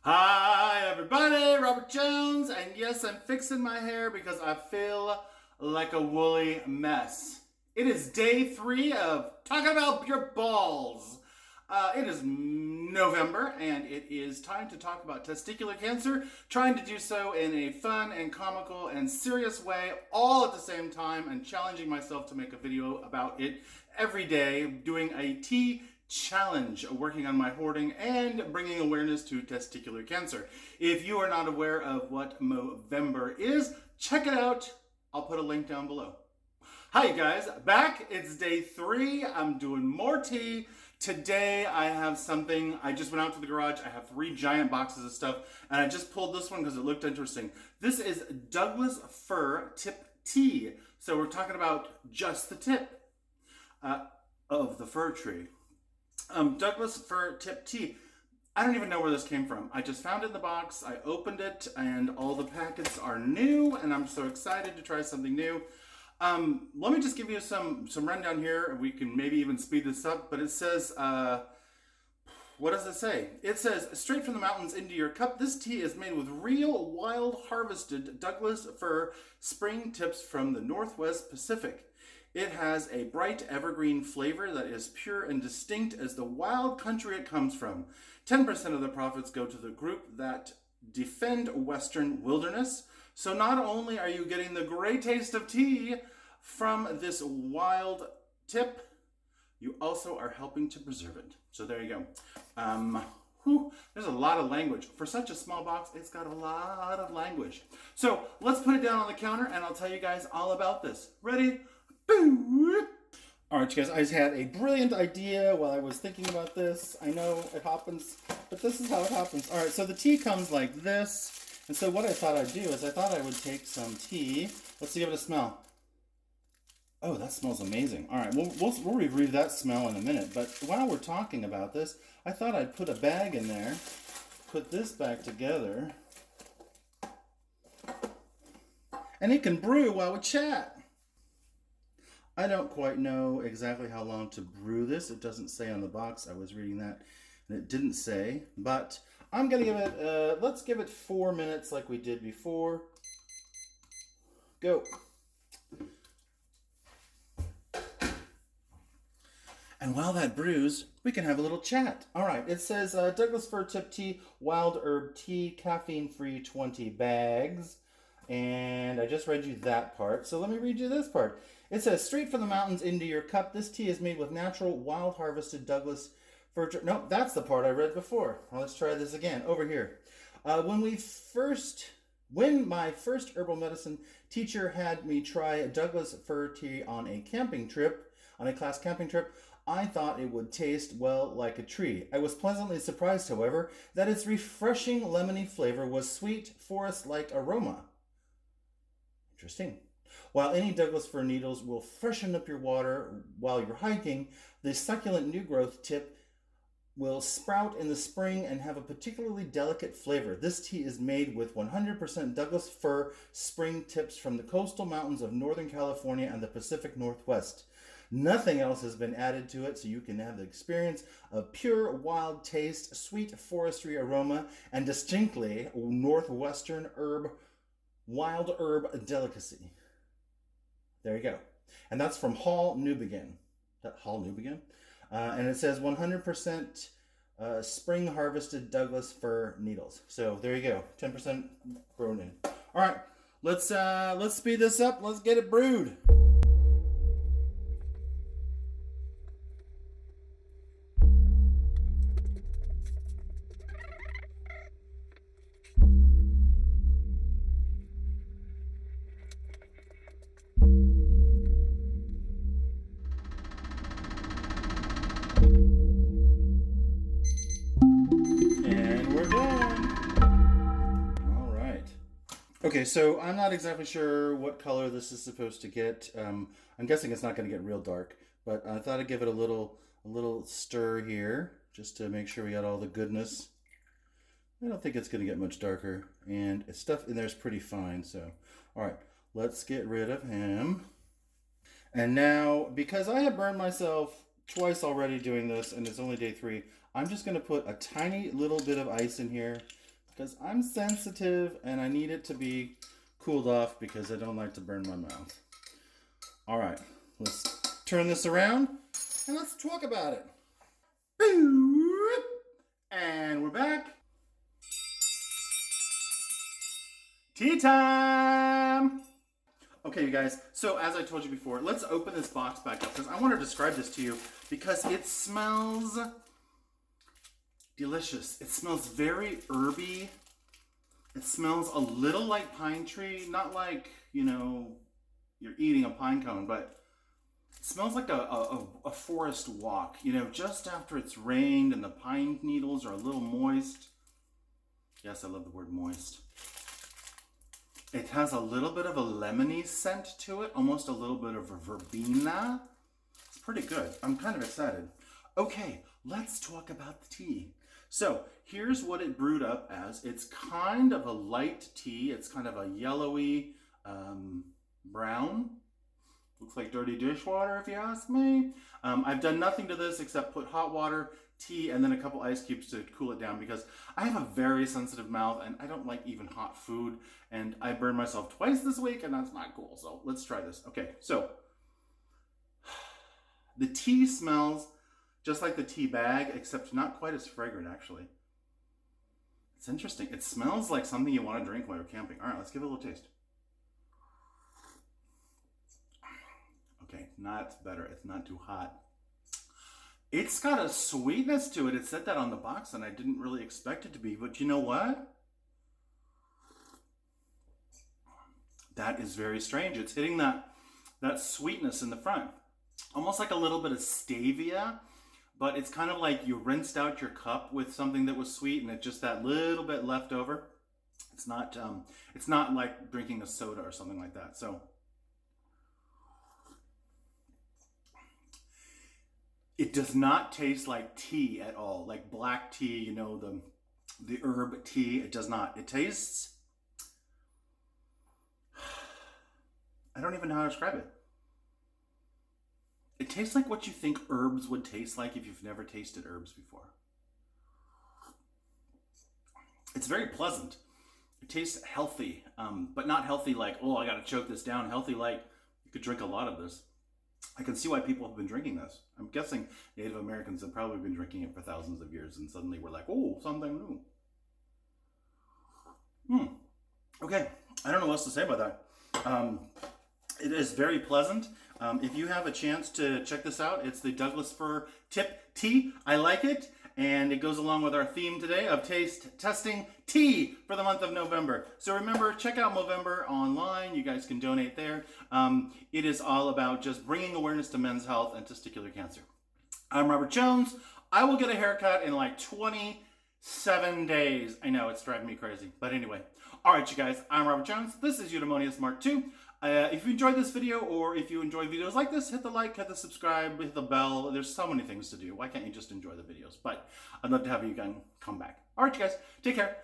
Hi everybody, Robert Jones, and yes, I'm fixing my hair because I feel like a woolly mess. It is day 3 of talking about your balls. It is November, and it is time to talk about testicular cancer, trying to do so in a fun and comical and serious way, all at the same time, and challenging myself to make a video about it every day, doing a tea challenge, working on my hoarding and bringing awareness to testicular cancer. If you are not aware of what Movember is, check it out. I'll put a link down below. Hi you guys, back. It's day 3. I'm doing more tea. Today I have something, I just went out to the garage. I have 3 giant boxes of stuff, and I just pulled this one because it looked interesting. This is Douglas Fir Tip Tea. So we're talking about just the tip of the fir tree. Douglas Fir Tip Tea. I don't even know where this came from. I just found it in the box, I opened it, and all the packets are new, and I'm so excited to try something new. Let me just give you some rundown here. We can maybe even speed this up, but it says, what does it say? It says, straight from the mountains into your cup, this tea is made with real, wild, harvested Douglas fir spring tips from the Northwest Pacific. It has a bright evergreen flavor that is pure and distinct as the wild country it comes from. 10% of the profits go to the group that defend Western wilderness. So not only are you getting the great taste of tea from this wild tip, you also are helping to preserve it. So there you go. There's a lot of language. For such a small box, it's got a lot of language. So let's put it down on the counter and I'll tell you guys all about this. Ready? Boo! All right, you guys, I just had a brilliant idea while I was thinking about this. I know it happens, but this is how it happens. All right, so the tea comes like this. And so what I thought I'd do is I thought I would take some tea. Let's give it a smell. Oh, that smells amazing. All right, we'll review that smell in a minute. But while we're talking about this, I thought I'd put a bag in there, put this back together, and it can brew while we chat. I don't quite know exactly how long to brew this. It doesn't say on the box. I was reading that, and it didn't say. But I'm going to give it, let's give it 4 minutes like we did before. Go. And while that brews, we can have a little chat. All right, it says Douglas Fir Tip Tea, Wild Herb Tea, caffeine-free 20 bags. And I just read you that part, so let me read you this part. It says, straight from the mountains into your cup, this tea is made with natural, wild harvested Douglas fir. No, that's the part I read before. Well, let's try this again, over here. When my first herbal medicine teacher had me try Douglas fir tea on a class camping trip, I thought it would taste, well, like a tree. I was pleasantly surprised, however, that its refreshing lemony flavor was sweet, forest-like aroma. Interesting. While any Douglas fir needles will freshen up your water while you're hiking, the succulent new growth tip will sprout in the spring and have a particularly delicate flavor. This tea is made with 100% Douglas fir spring tips from the coastal mountains of Northern California and the Pacific Northwest. Nothing else has been added to it, so you can have the experience of pure wild taste, sweet forestry aroma, and distinctly northwestern wild herb delicacy. There you go. And that's from Hall Newbegin. And it says 100% spring harvested Douglas fir needles. So there you go. 10% grown in. All right, let's speed this up. Let's get it brewed. Okay, so I'm not exactly sure what color this is supposed to get. I'm guessing it's not going to get real dark, but I thought I'd give it a little stir here just to make sure we got all the goodness. I don't think it's going to get much darker, and stuff in there is pretty fine. So, all right, let's get rid of him. And now, because I have burned myself twice already doing this, and it's only day 3, I'm just going to put a tiny little bit of ice in here because I'm sensitive and I need it to be cooled off because I don't like to burn my mouth. All right, let's turn this around and let's talk about it. And we're back. Tea time! Okay, you guys, so as I told you before, let's open this box back up because I want to describe this to you because it smells delicious. It smells very herby. It smells a little like pine tree, not like, you know, you're eating a pine cone, but it smells like a forest walk, you know, just after it's rained and the pine needles are a little moist. Yes, I love the word moist. It has a little bit of a lemony scent to it, almost a little bit of a verbena. It's pretty good. I'm kind of excited. Okay, let's talk about the tea. So here's what it brewed up as. It's kind of a light tea. It's kind of a yellowy brown. Looks like dirty dishwater if you ask me. I've done nothing to this except put hot water, tea, and then a couple ice cubes to cool it down because I have a very sensitive mouth and I don't like even hot food. And I burned myself twice this week and that's not cool. So let's try this. Okay, so the tea smells just like the tea bag, except not quite as fragrant actually. It's interesting. It smells like something you want to drink while you're camping. All right, let's give it a little taste. Okay, that's better. It's not too hot. It's got a sweetness to it. It said that on the box and I didn't really expect it to be, but you know what? That is very strange. It's hitting that sweetness in the front. Almost like a little bit of stevia, but it's kind of like you rinsed out your cup with something that was sweet and it's just that little bit left over. It's not like drinking a soda or something like that. So it does not taste like tea at all, like black tea, you know, the herb tea. It does not. It tastes, I don't even know how to describe it. It tastes like what you think herbs would taste like if you've never tasted herbs before. It's very pleasant. It tastes healthy, but not healthy like, oh, I got to choke this down. Healthy like you could drink a lot of this. I can see why people have been drinking this. I'm guessing Native Americans have probably been drinking it for thousands of years and suddenly we're like, oh, something new. Okay, I don't know what else to say about that. It is very pleasant. If you have a chance to check this out, it's the Douglas Fir Tip Tea. I like it, and it goes along with our theme today of taste testing tea for the month of November. So remember, check out Movember online. You guys can donate there. It is all about just bringing awareness to men's health and testicular cancer. I'm Robert Jones. I will get a haircut in like 27 days. I know, it's driving me crazy. But anyway. All right, you guys. I'm Robert Jones. This is Eudaemonius Mark II. If you enjoyed this video or if you enjoy videos like this, hit the like, hit the subscribe, hit the bell. There's so many things to do. Why can't you just enjoy the videos? But I'd love to have you again come back. All right, you guys. Take care.